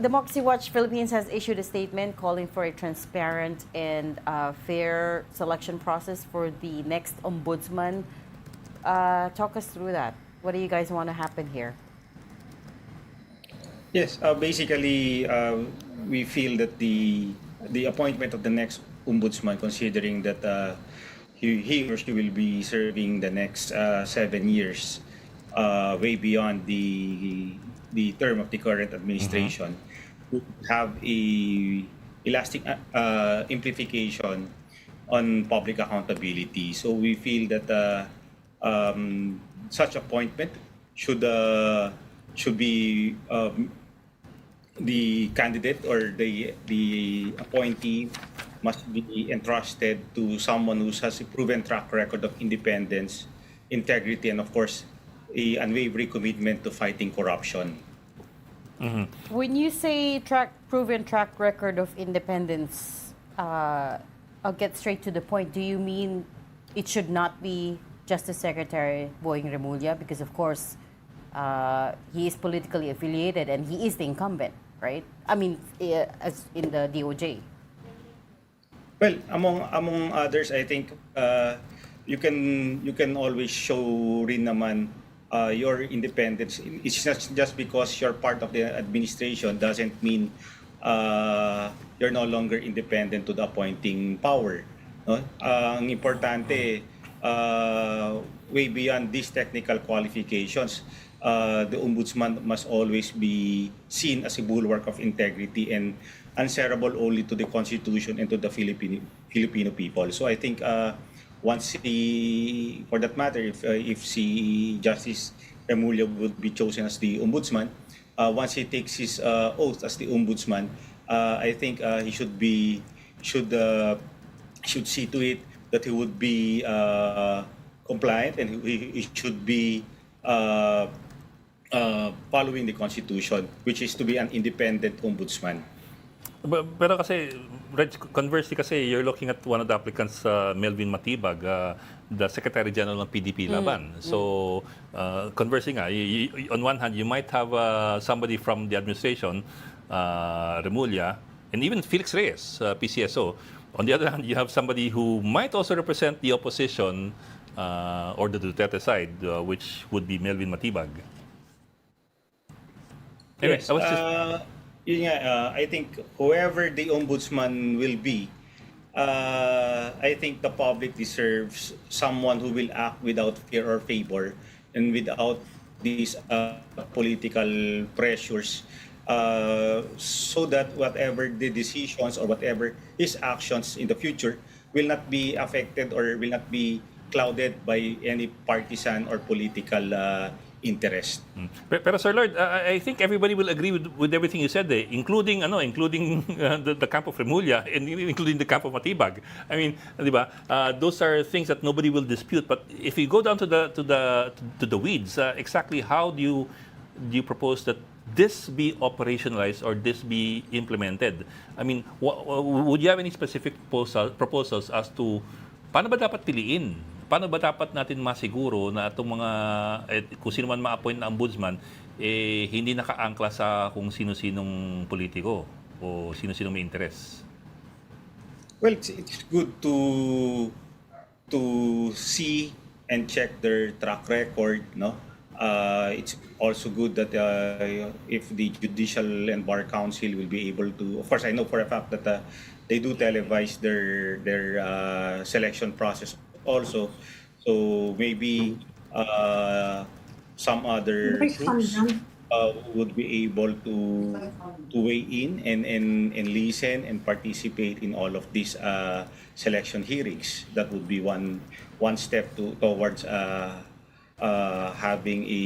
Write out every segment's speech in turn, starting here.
Democracy Watch Philippines has issued a statement calling for a transparent and fair selection process for the next ombudsman. Talk us through that. What do you guys want to happen here? Yes, basically, we feel that the appointment of the next ombudsman, considering that he or she will be serving the next 7 years, way beyond the term of the current administration, would have a elastic implication on public accountability. So we feel that such appointment should be the candidate or the appointee must be entrusted to someone who has a proven track record of independence, integrity, and of course, a unwavering commitment to fighting corruption. When you say proven track record of independence, I'll get straight to the point. Do you mean it should not be Justice Secretary Boying Remulla? Because of course, he is politically affiliated and he is the incumbent, right? I mean, as in the DOJ. Well, among others, I think you can always show rin naman your independence. It's not just because you're part of the administration doesn't mean you're no longer independent to the appointing power. No? Ang importante, way beyond these technical qualifications, the ombudsman must always be seen as a bulwark of integrity and answerable only to the Constitution and to the Filipino people. So I think once for that matter, if si Justice Remulla would be chosen as the ombudsman, once he takes his oath as the ombudsman, I think he should see to it that he would be compliant and he should be following the Constitution, which is to be an independent ombudsman. Pero kasi, Reg, conversely kasi, you're looking at one of the applicants, Melvin Matibag, the Secretary General ng PDP Laban. So, conversing nga, on one hand, you might have somebody from the administration, Remulla, and even Felix Reyes, PCSO. On the other hand, you have somebody who might also represent the opposition or the Duterte side, which would be Melvin Matibag. Anyway, Yes, yun nga, I think whoever the ombudsman will be, I think the public deserves someone who will act without fear or favor and without these political pressures, so that whatever the decisions or whatever his actions in the future will not be affected or will not be clouded by any partisan or political interest. Pero Sir Lloyd, I think everybody will agree with everything you said, including the camp of Remulla and including the camp of Matibag. I mean, di ba? Those are things that nobody will dispute. But if you go down to the weeds, exactly how do you propose that this be operationalized or this be implemented? I mean, would you have any specific proposals as to paano ba dapat piliin? Paano ba dapat natin masiguro na itong mga, kung sino man ma-appoint na ombudsman, hindi nakaangkla sa kung sino-sinong politiko o sino-sinong may interes? Well, it's good to see and check their track record, no? It's also good that if the Judicial and Bar Council will be able to, of course, I know for a fact that they do televise their selection process also, so maybe some other groups would be able to weigh in and listen and participate in all of these selection hearings. That would be one step towards having a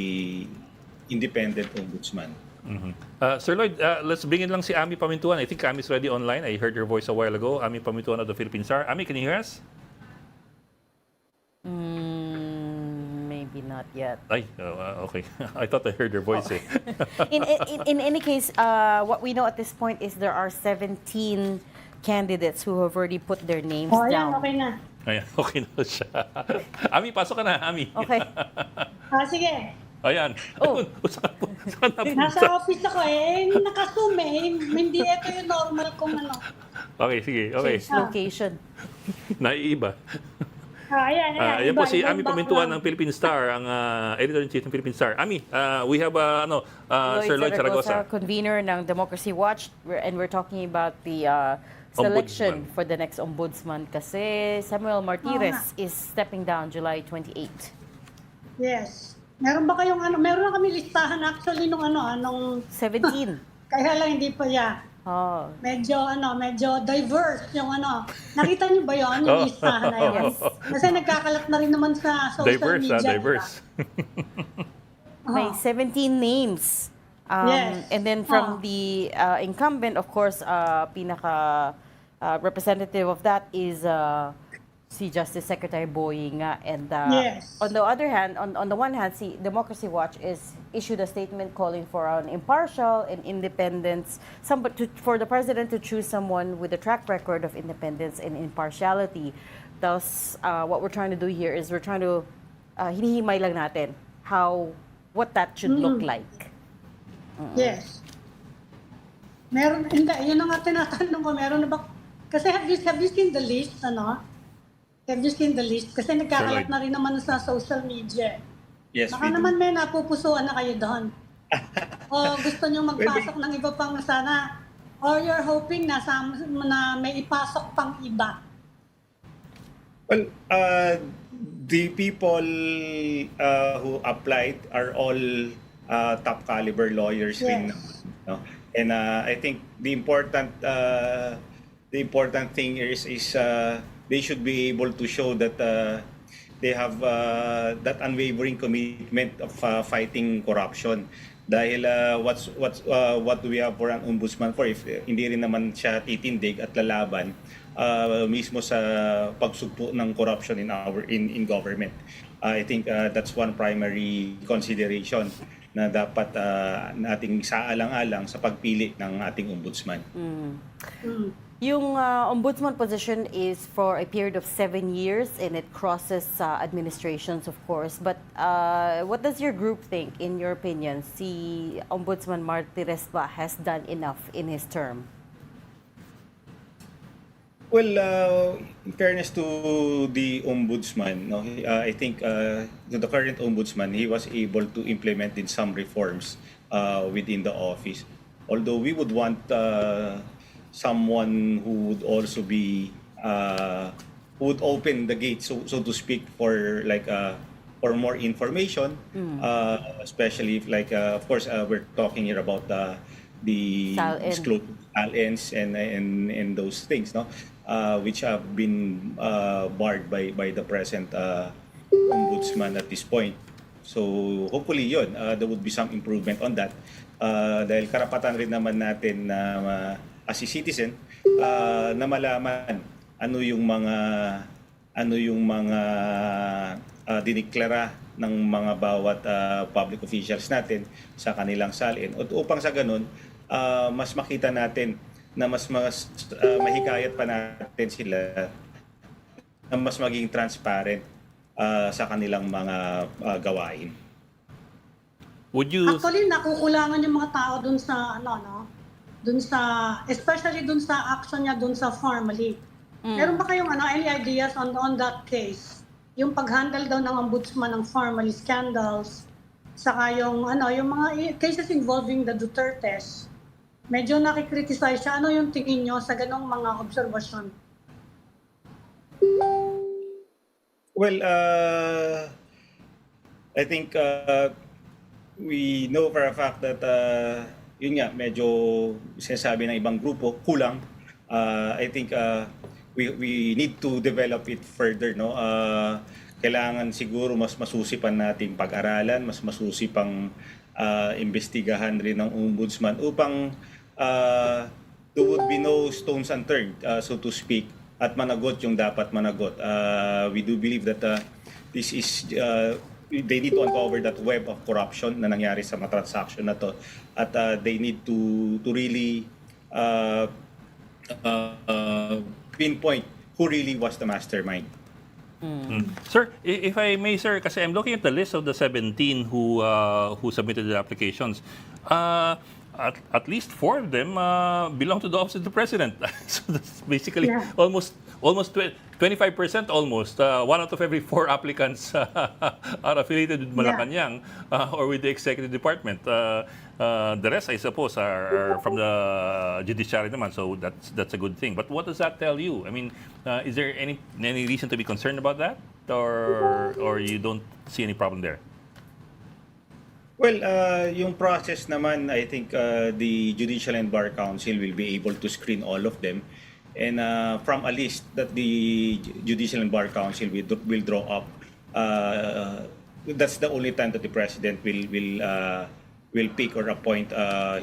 independent ombudsman. Sir Lloyd, let's bring in lang si Ami Pamintuan. I think Ami's already online. I heard her voice a while ago. Ami Pamintuan of the Philippine Star. Ami, can you hear us? Maybe not yet. Ay, okay. I thought I heard her voice. In any case, what we know at this point is there are 17 candidates who have already put their names down. Okay na. Ayan, okay na siya. Ami, pasok ka na, Ami. Okay. Sige. Ayan. Oh. Saan napunta? Nasa office ako naka-zoom hindi ito yung normal kong ano. Okay, sige. Okay. Change location. Naiiba. Ayan, Ayan po si iba Ami yung Pamintuan ng background. Philippine Star, ang editor-in-chief ng Philippine Star. Ami, we have Sir Lloyd Zaragoza. Convenor ng Democracy Watch, and we're talking about the selection Ombudsman. for the next ombudsman kasi Samuel Martires is stepping down July 28. Yes. Meron ba kayong meron na kami listahan actually nung 17. kaya lang hindi pa Oh. medyo diverse yung Nakita niyo ba yon yung listahan na yun? Yes. Kasi nagkakalat na rin naman sa social Diverse, media. diverse. May 17 names. Yes. And then from the incumbent, of course, pinaka representative of that is si Justice Secretary Boying nga. And Yes. on the other hand, on the one hand, si Democracy Watch is issued a statement calling for an impartial and independence, for the president to choose someone with a track record of independence and impartiality. Thus, what we're trying to do here is we're trying to hinihimay lang natin what that should look like. Yes. Meron, hindi, yun ang nga tinatanong ko, meron na ba, kasi have you seen the list, Have you seen the list? Kasi nagkakalat Lloyd. na rin naman sa social media. Yes, Baka we do. naman may napupusuan na kayo doon. O gusto nyo magpasok ng iba pang sana, or you're hoping na may ipasok pang iba. Well, the people who applied are all top caliber lawyers rin Yes. naman, no? And I think the important thing is they should be able to show that they have that unwavering commitment of fighting corruption. Dahil what do we have for an ombudsman for if hindi rin naman siya titindig at lalaban mismo sa pagsugpo ng corruption in government. I think that's one primary consideration na dapat nating saalang-alang sa pagpili ng ating ombudsman. Yung ombudsman position is for a period of 7 years and it crosses administrations, of course. But what does your group think, in your opinion? Si Ombudsman Martires ba has done enough in his term? Well, in fairness to the ombudsman, no, I think the current ombudsman, he was able to implement in some reforms within the office. Although we would want someone who would also be who would open the gate, so to speak, for for more information, especially of course we're talking here about the SALN. disclosure and those things, no, which have been barred by the present ombudsman at this point. So hopefully there would be some improvement on that, dahil karapatan rin naman natin na as a citizen na malaman ano yung mga diniklara ng mga bawat public officials natin sa kanilang salin, at upang sa ganun mas makita natin na mas mahikayat pa natin sila na mas maging transparent sa kanilang mga gawain. Would you... Actually, nakukulangan yung mga tao dun sa especially dun sa action niya dun sa formally. Meron ba kayong any ideas on that case? Yung pag-handle daw ng ombudsman ng formally scandals, saka yung mga cases involving the Dutertes. Medyo nakikriticize siya. Ano yung tingin nyo sa ganong mga observasyon? Well, I think we know for a fact that yun nga, medyo sinasabi ng ibang grupo, kulang. I think we need to develop it further, no? Kailangan siguro mas masusipan nating pag-aralan, mas masusipang imbestigahan rin ng ombudsman upang there would be no stones unturned, so to speak, at managot yung dapat managot. We do believe that this is they need to uncover that web of corruption na nangyari sa mga transaction na to, at they need to really pinpoint who really was the mastermind. Sir, if I may, sir, kasi I'm looking at the list of the 17 who submitted the applications. At least 4 of them belong to the office of the president. So that's basically Yeah. almost 25% almost. 1 out of every 4 applicants are affiliated with Malacanang or with the executive department. The rest, I suppose, are from the judiciary naman, so that's a good thing. But what does that tell you? I mean, is there any reason to be concerned about that, or you don't see any problem there? Well, yung process naman, I think the Judicial and Bar Council will be able to screen all of them. And from a list that the Judicial and Bar Council will draw up, that's the only time that the President will pick or appoint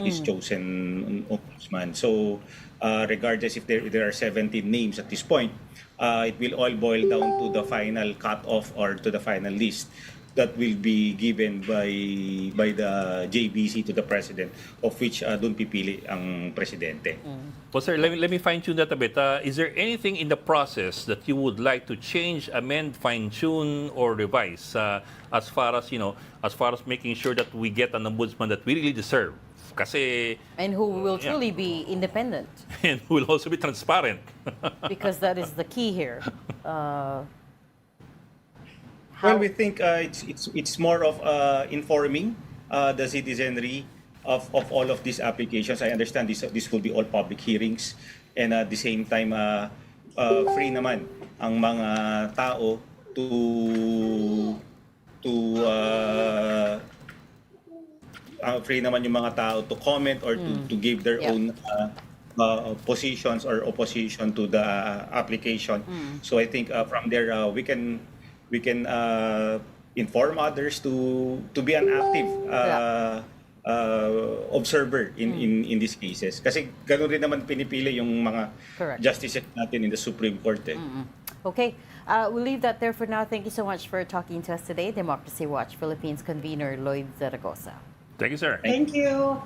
his chosen ombudsman. So regardless if there are 17 names at this point, it will all boil down to the final cut-off or to the final list that will be given by the JBC to the President, of which doon pipili ang Presidente. Well, sir, let me fine-tune that a bit. Is there anything in the process that you would like to change, amend, fine-tune, or revise as far as, as far as making sure that we get an ombudsman that we really deserve? Kasi, And who will truly be independent, and who will also be transparent. because that is the key here. Well, we think it's more of informing the citizenry of all of these applications. I understand this will be all public hearings, and at the same time free naman ang mga tao free naman yung mga tao to comment or to give their own positions or opposition to the application. So I think from there we can inform others to be an active observer in these cases. Kasi ganoon rin naman pinipili yung mga Correct. justices natin in the Supreme Court. Okay, we'll leave that there for now. Thank you so much for talking to us today. Democracy Watch Philippines convener Lloyd Zaragoza. Thank you, sir. Thank you.